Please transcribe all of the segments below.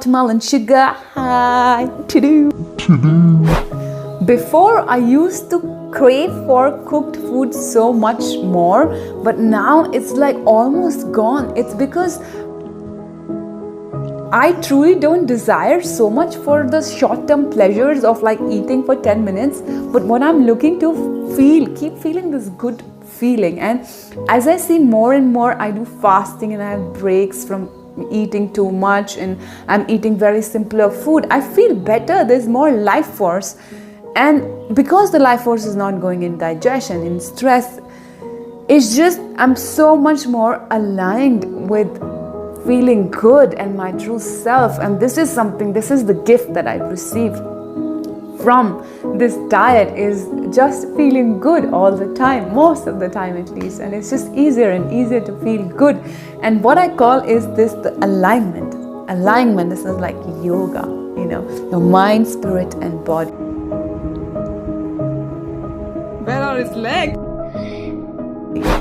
Watermelon sugar, hi, to-do. Before I used to crave for cooked food so much more, but now it's like almost gone. It's because I truly don't desire so much for the short-term pleasures of like eating for 10 minutes, but what I'm looking to keep feeling this good feeling. And as I see more and more, I do fasting and I have breaks from eating too much and I'm eating very simpler food. I feel better, there's more life force. And because the life force is not going in digestion, in stress, it's just I'm so much more aligned with feeling good and my true self. And this is the gift that I've received from this diet, is just feeling good all the time, most of the time at least. And it's just easier and easier to feel good. And what I call is this the alignment. Alignment, this is like yoga, your mind, spirit and body. Where are his legs?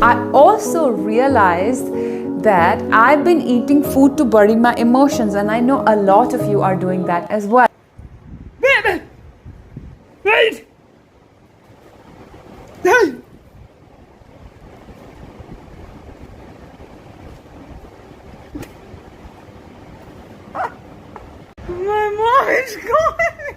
I also realized that I've been eating food to bury my emotions, and I know a lot of you are doing that as well. Wait! My mom is going!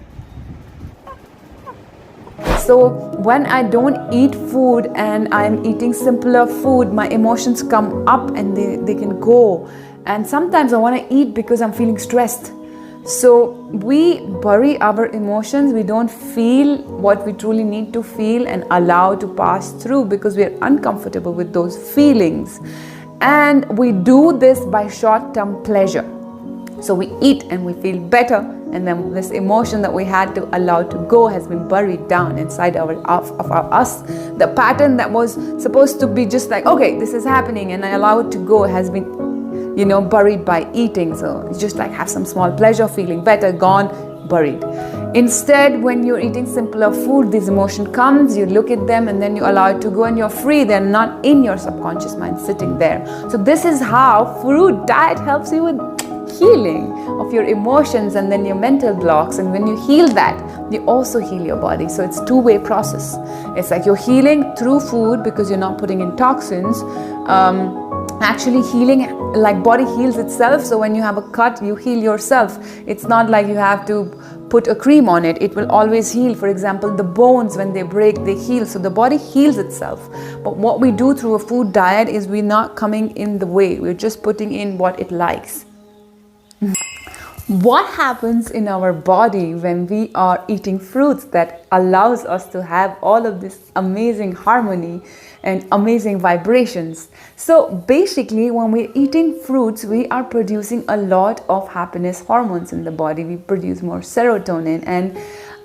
So when I don't eat food and I'm eating simpler food, my emotions come up and they can go. And sometimes I want to eat because I'm feeling stressed. So we bury our emotions, we don't feel what we truly need to feel and allow to pass through because we are uncomfortable with those feelings. And we do this by short-term pleasure. So we eat and we feel better, and then this emotion that we had to allow to go has been buried down inside of us. The pattern that was supposed to be just like, okay, this is happening and I allow it to go, has been buried by eating. So it's just like have some small pleasure, feeling better, gone, buried. Instead, when you're eating simpler food, this emotion comes, you look at them and then you allow it to go and you're free. They're not in your subconscious mind sitting there. So this is how fruit diet helps you with healing of your emotions and then your mental blocks. And when you heal that, you also heal your body. So it's two-way process. It's like you're healing through food because you're not putting in toxins. Actually healing, like body heals itself. So when you have a cut, you heal yourself. It's not like you have to put a cream on it. It will always heal. For example, the bones, when they break, they heal. So the body heals itself. But what we do through a food diet is we're not coming in the way. We're just putting in what it likes. What happens in our body when we are eating fruits that allows us to have all of this amazing harmony and amazing vibrations? So basically, when we're eating fruits, we are producing a lot of happiness hormones in the body. We produce more serotonin, and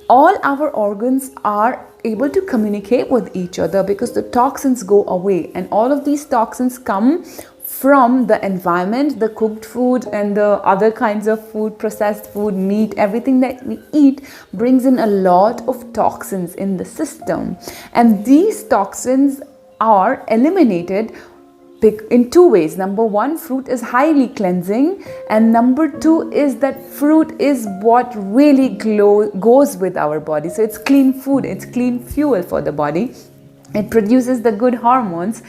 all our organs are able to communicate with each other because the toxins go away. And all of these toxins come from the environment, the cooked food and the other kinds of food, processed food, meat, everything that we eat brings in a lot of toxins in the system. And these toxins are eliminated in two ways. Number one, fruit is highly cleansing. And number two is that fruit is what really goes with our body. So it's clean food, it's clean fuel for the body. It produces the good hormones.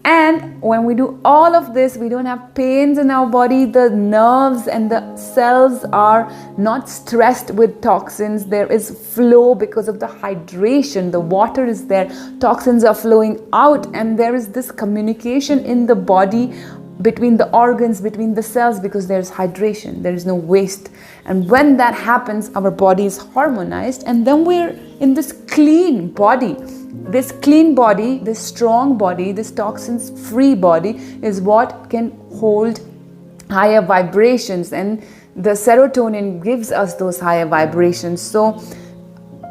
And when we do all of this, we don't have pains in our body. The nerves and the cells are not stressed with toxins. There is flow because of the hydration. The water is there. Toxins are flowing out. And there is this communication in the body between the organs, between the cells, because there's hydration. There is no waste. And when that happens, our body is harmonized. And then we're in this clean body. This clean body, this strong body, this toxins-free body is what can hold higher vibrations, and the serotonin gives us those higher vibrations. So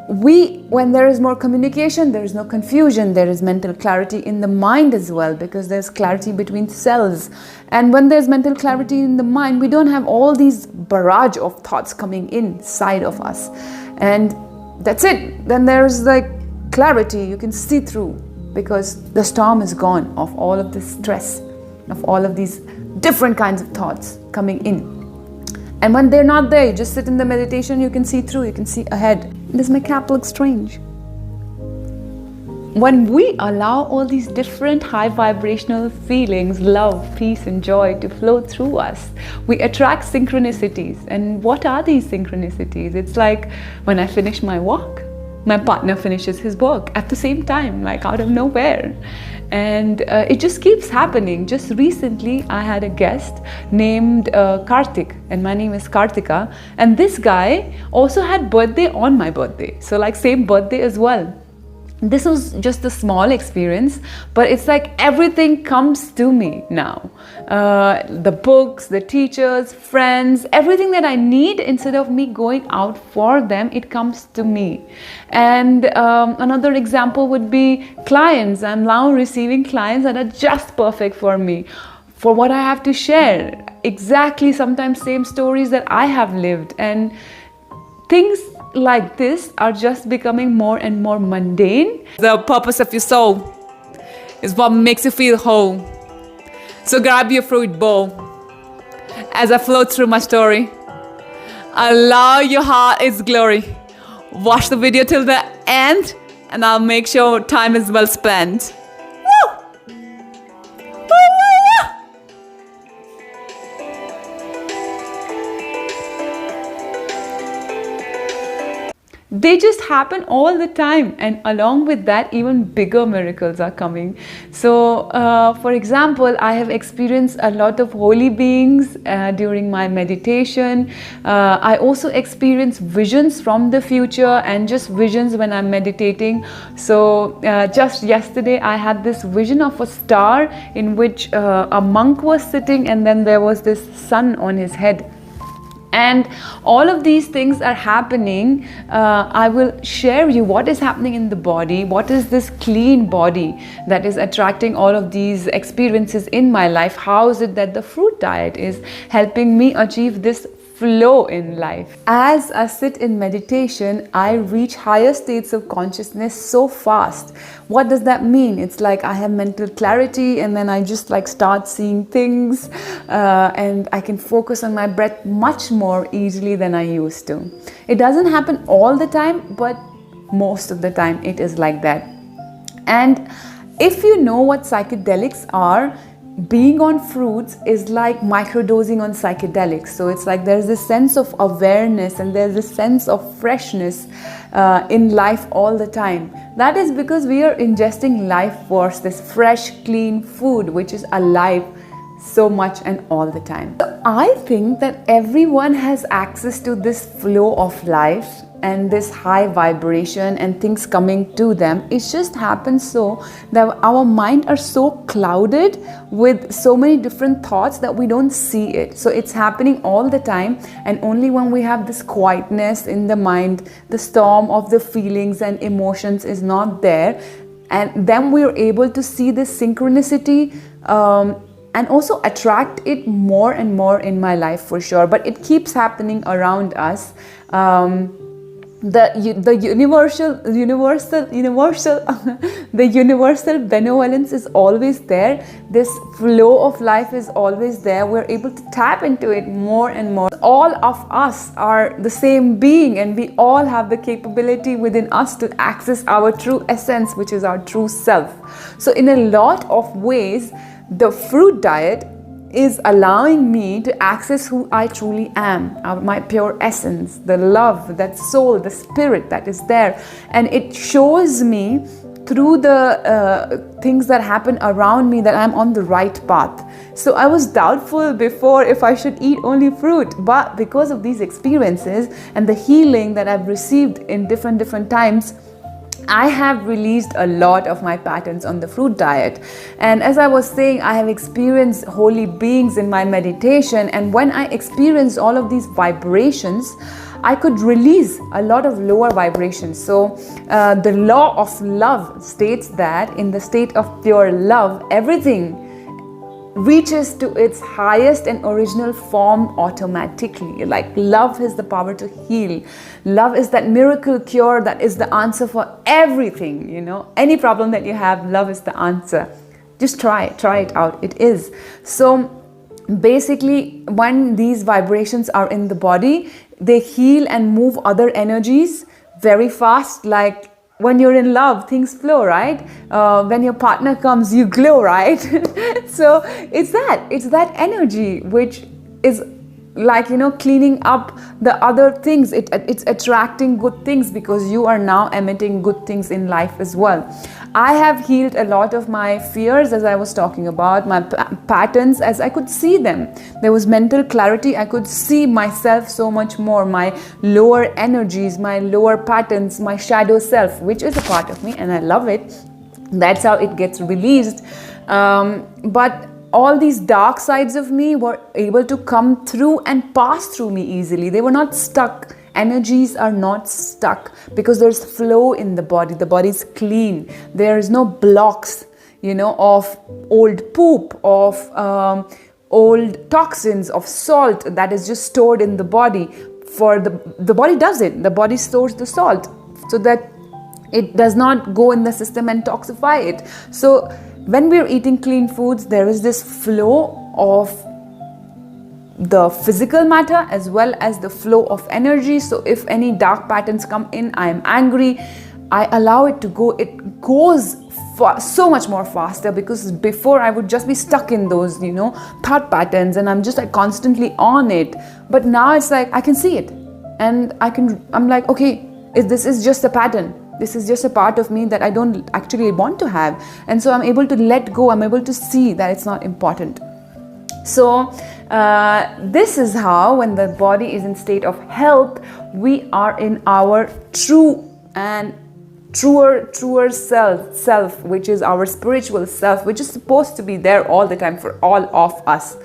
when there is more communication, there is no confusion, there is mental clarity in the mind as well, because there's clarity between cells. And when there's mental clarity in the mind, we don't have all these barrage of thoughts coming inside of us. And that's it. Then there's like clarity, you can see through, because the storm is gone of all of this stress, of all of these different kinds of thoughts coming in. And when they're not there, you just sit in the meditation, you can see through, you can see ahead. Does my cap look strange? When we allow all these different high vibrational feelings, love, peace and joy to flow through us, we attract synchronicities. And what are these synchronicities? It's like when I finish my walk, my partner finishes his work at the same time, like out of nowhere. And it just keeps happening. Just recently, I had a guest named Karthik, and my name is Karthika. And this guy also had birthday on my birthday. So like same birthday as well. This was just a small experience, but it's like everything comes to me now. The books, the teachers, friends, everything that I need, instead of me going out for them, it comes to me. And another example would be clients. I'm now receiving clients that are just perfect for me, for what I have to share. Exactly, sometimes same stories that I have lived. And things like this are just becoming more and more mundane. The purpose of your soul is what makes you feel whole. So grab your fruit bowl as I flow through my story. Allow your heart its glory. Watch the video till the end, and I'll make sure time is well spent. They just happen all the time, and along with that, even bigger miracles are coming. So, for example, I have experienced a lot of holy beings during my meditation. I also experience visions from the future and just visions when I'm meditating. So, just yesterday, I had this vision of a star in which a monk was sitting, and then there was this sun on his head. And all of these things are happening. I will share you what is happening in the body, what is this clean body that is attracting all of these experiences in my life. How is it that the fruit diet is helping me achieve this flow in life? As I sit in meditation, I reach higher states of consciousness so fast. What does that mean? It's like I have mental clarity, and then I just like start seeing things, and I can focus on my breath much more easily than I used to. It doesn't happen all the time, but most of the time it is like that. And if you know what psychedelics are, being on fruits is like microdosing on psychedelics. So it's like there's this sense of awareness and there's this sense of freshness in life all the time. That is because we are ingesting life force, this fresh, clean food which is alive so much and all the time. So I think that everyone has access to this flow of life and this high vibration and things coming to them. It just happens so that our mind are so clouded with so many different thoughts that we don't see it. So it's happening all the time, and only when we have this quietness in the mind, the storm of the feelings and emotions is not there, and then we're able to see this synchronicity and also attract it more and more in my life for sure. But it keeps happening around us. The universal benevolence is always there. This flow of life is always there. We're able to tap into it more and more. All of us are the same being, and we all have the capability within us to access our true essence, which is our true self. So in a lot of ways, the fruit diet is allowing me to access who I truly am, my pure essence, the love, that soul, the spirit that is there. And it shows me through the things that happen around me that I'm on the right path. So I was doubtful before if I should eat only fruit, but because of these experiences and the healing that I've received in different times, I have released a lot of my patterns on the fruit diet. And as I was saying, I have experienced holy beings in my meditation, and when I experienced all of these vibrations, I could release a lot of lower vibrations. So the law of love states that in the state of pure love, everything reaches to its highest and original form automatically. Like love has the power to heal. Love is that miracle cure that is the answer for everything, you know. Any problem that you have, love is the answer. Just try it out. It is. So basically when these vibrations are in the body, they heal and move other energies very fast. Like when you're in love, things flow, right? When your partner comes, you glow, right? So it's that energy which is like, cleaning up the other things. It's attracting good things because you are now emitting good things in life as well. I have healed a lot of my fears, as I was talking about, my patterns, as I could see them. There was mental clarity. I could see myself so much more, my lower energies, my lower patterns, my shadow self, which is a part of me, and I love it. That's how it gets released. But all these dark sides of me were able to come through and pass through me easily. They were not stuck. Energies are not stuck because there's flow in the body. The body is clean. There is no blocks, of old poop, of old toxins, of salt that is just stored in the body. For the body does it. The body stores the salt so that it does not go in the system and toxify it. So when we're eating clean foods, there is this flow of the physical matter as well as the flow of energy. So if any dark patterns come in, I am angry, I allow it to go. It goes so much more faster, because before I would just be stuck in those, thought patterns, and I'm just like constantly on it. But now it's like I can see it, and I'm like, okay, this is just a pattern. This is just a part of me that I don't actually want to have. And so I'm able to let go. I'm able to see that it's not important. So this is how, when the body is in state of health, we are in our true and truer self, which is our spiritual self, which is supposed to be there all the time for all of us,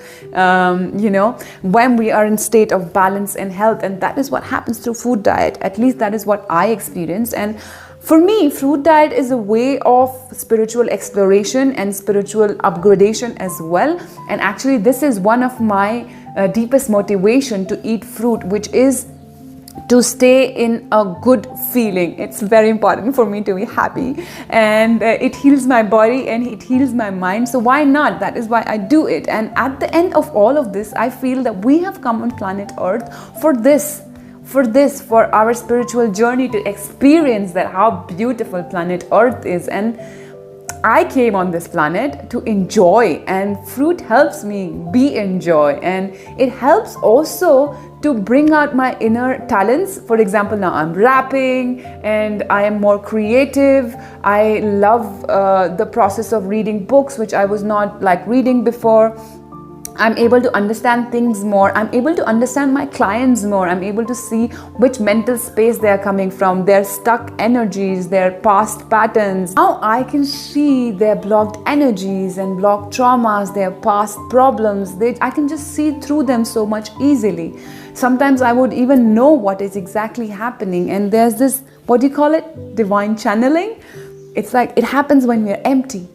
when we are in state of balance and health. And that is what happens through food diet. At least that is what I experienced. And for me, food diet is a way of spiritual exploration and spiritual upgradation as well. And actually, this is one of my deepest motivation to eat fruit, which is to stay in a good feeling. It's very important for me to be happy, and it heals my body and it heals my mind. So why not? That is why I do it. And at the end of all of this, I feel that we have come on planet Earth for our spiritual journey, to experience that how beautiful planet Earth is. And I came on this planet to enjoy, and fruit helps me be in joy, and it helps also to bring out my inner talents. For example, now I'm rapping and I am more creative. I love the process of reading books, which I was not like reading before. I'm able to understand things more. I'm able to understand my clients more. I'm able to see which mental space they are coming from, their stuck energies, their past patterns. Now I can see their blocked energies and blocked traumas, their past problems. I can just see through them so much easily. Sometimes I would even know what is exactly happening. And there's this, what do you call it? Divine channeling. It's like it happens when we're empty.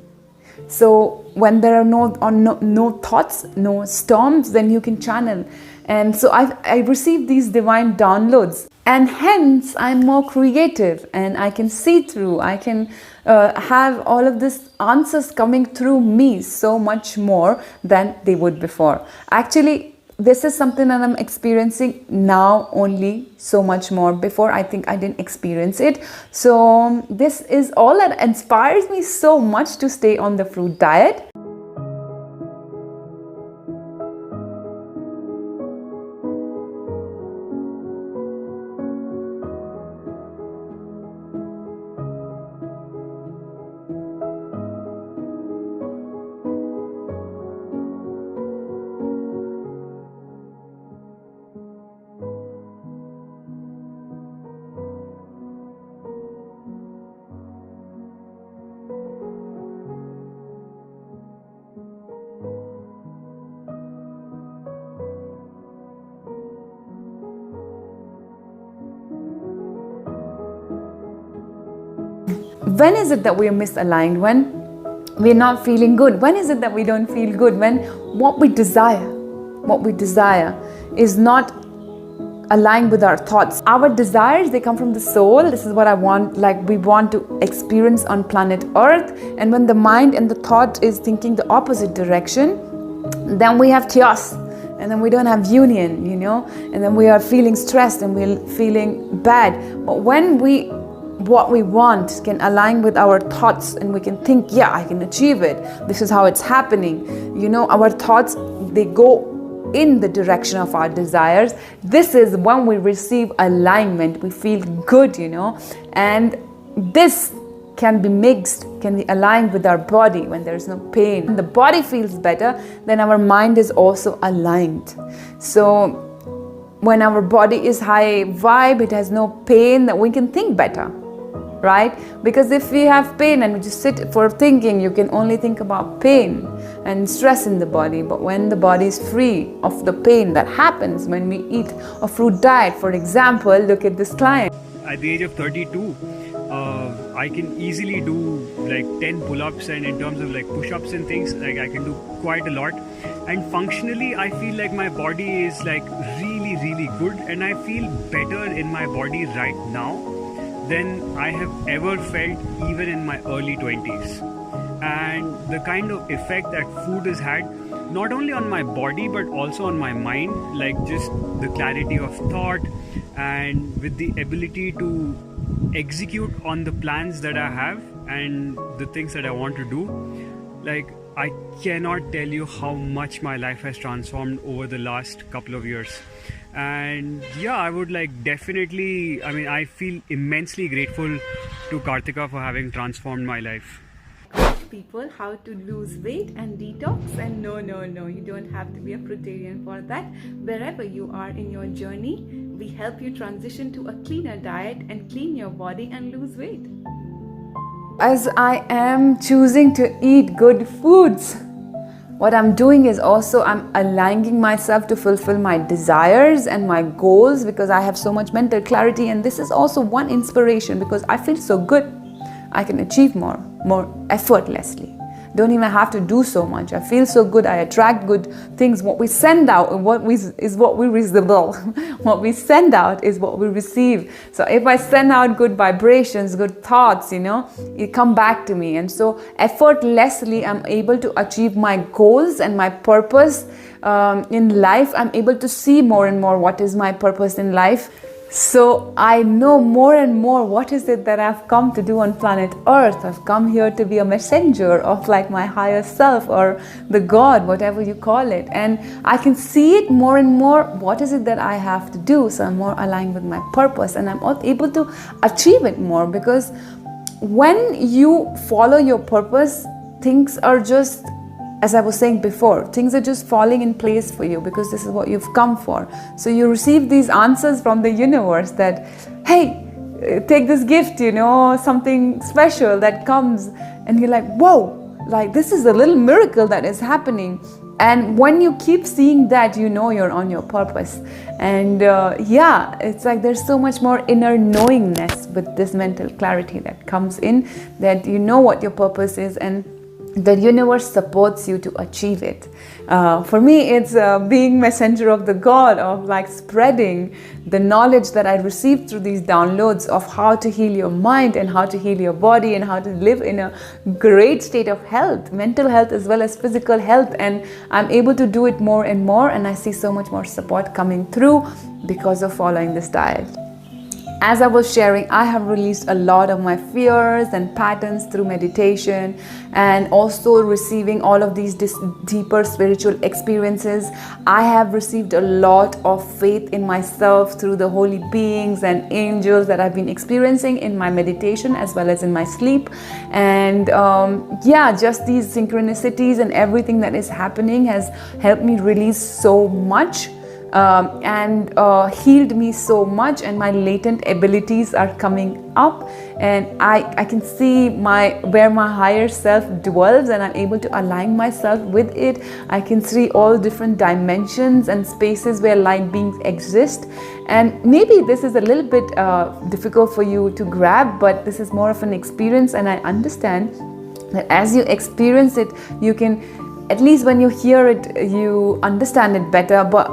So when there are no thoughts, no storms, then you can channel. And so I received these divine downloads, and hence I'm more creative, and I can see through. I can have all of these answers coming through me so much more than they would before. Actually, this is something that I'm experiencing now only so much more. Before, I think I didn't experience it. So this is all that inspires me so much to stay on the fruit diet. When is it that we are misaligned? When we're not feeling good? When is it that we don't feel good? When what we desire is not aligned with our thoughts. Our desires, they come from the soul. This is what I want, like we want to experience on planet Earth. And when the mind and the thought is thinking the opposite direction, then we have chaos, and then we don't have union, and then we are feeling stressed and we're feeling bad. But when what we want can align with our thoughts, and we can think, yeah, I can achieve it, this is how it's happening, our thoughts, they go in the direction of our desires. This is when we receive alignment, we feel good, and this can be mixed, can be aligned with our body when there's no pain. When the body feels better, then our mind is also aligned. So when our body is high vibe, it has no pain, then we can think better, right? Because if we have pain and we just sit for thinking, you can only think about pain and stress in the body. But when the body is free of the pain that happens when we eat a fruit diet, for example, look at this client. At the age of 32, I can easily do like 10 pull-ups, and in terms of like push-ups and things, like I can do quite a lot. And functionally, I feel like my body is like really, really good, and I feel better in my body right now than I have ever felt even in my early 20s. And the kind of effect that food has had, not only on my body but also on my mind, like just the clarity of thought and with the ability to execute on the plans that I have and the things that I want to do. Like, I cannot tell you how much my life has transformed over the last couple of years. And yeah, I would like definitely, I feel immensely grateful to Kartika for having transformed my life. People how to lose weight and detox, and no, you don't have to be a fruitarian for that. Wherever you are in your journey, we help you transition to a cleaner diet and clean your body and lose weight. As I am choosing to eat good foods, what I'm doing is also I'm aligning myself to fulfill my desires and my goals, because I have so much mental clarity. And this is also one inspiration, because I feel so good, I can achieve more effortlessly. Don't even have to do so much. I feel so good. I attract good things. What we send out is what we receive. What we send out is what we receive. So if I send out good vibrations, good thoughts, it come back to me. And so effortlessly, I'm able to achieve my goals and my purpose in life. I'm able to see more and more what is my purpose in life. So I know more and more what is it that I've come to do on planet Earth. I've come here to be a messenger of like my higher self, or the God, whatever you call it. And I can see it more and more. What is it that I have to do? So I'm more aligned with my purpose, and I'm able to achieve it more, because when you follow your purpose, things are just, as I was saying before, things are just falling in place for you, because this is what you've come for. So you receive these answers from the universe that, hey, take this gift, something special that comes, and you're like, whoa, like this is a little miracle that is happening. And when you keep seeing that, you're on your purpose. And it's like there's so much more inner knowingness with this mental clarity that comes in, that you know what your purpose is, and the universe supports you to achieve it. For me, it's being messenger of the God, of like spreading the knowledge that I received through these downloads of how to heal your mind and how to heal your body and how to live in a great state of health, mental health as well as physical health. And I'm able to do it more and more, and I see so much more support coming through because of following this diet. As I was sharing, I have released a lot of my fears and patterns through meditation, and also receiving all of these deeper spiritual experiences. I have received a lot of faith in myself through the holy beings and angels that I've been experiencing in my meditation as well as in my sleep. And just these synchronicities and everything that is happening has helped me release so much. And healed me so much, and my latent abilities are coming up, and I can see where my higher self dwells, and I'm able to align myself with it. I can see all different dimensions and spaces where light beings exist. And maybe this is a little bit difficult for you to grab, but this is more of an experience, and I understand that as you experience it, you can, at least when you hear it, you understand it better. But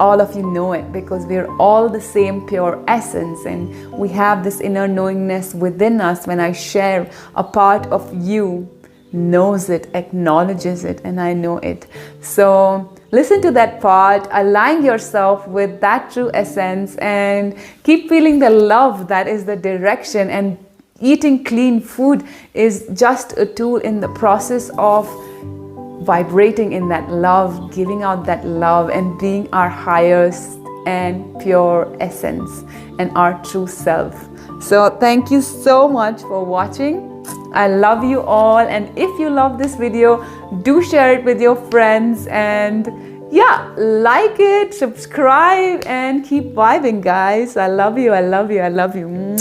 all of you know it, because we're all the same pure essence, and we have this inner knowingness within us. When I share a part of you knows it, acknowledges it, and I know it. So listen to that part, align yourself with that true essence, and keep feeling the love that is the direction. And eating clean food is just a tool in the process of vibrating in that love, giving out that love, and being our highest and pure essence and our true self. So thank you so much for watching. I love you all, and if you love this video, do share it with your friends, and yeah, like it, subscribe, and keep vibing, guys. I love you, I love you, I love you.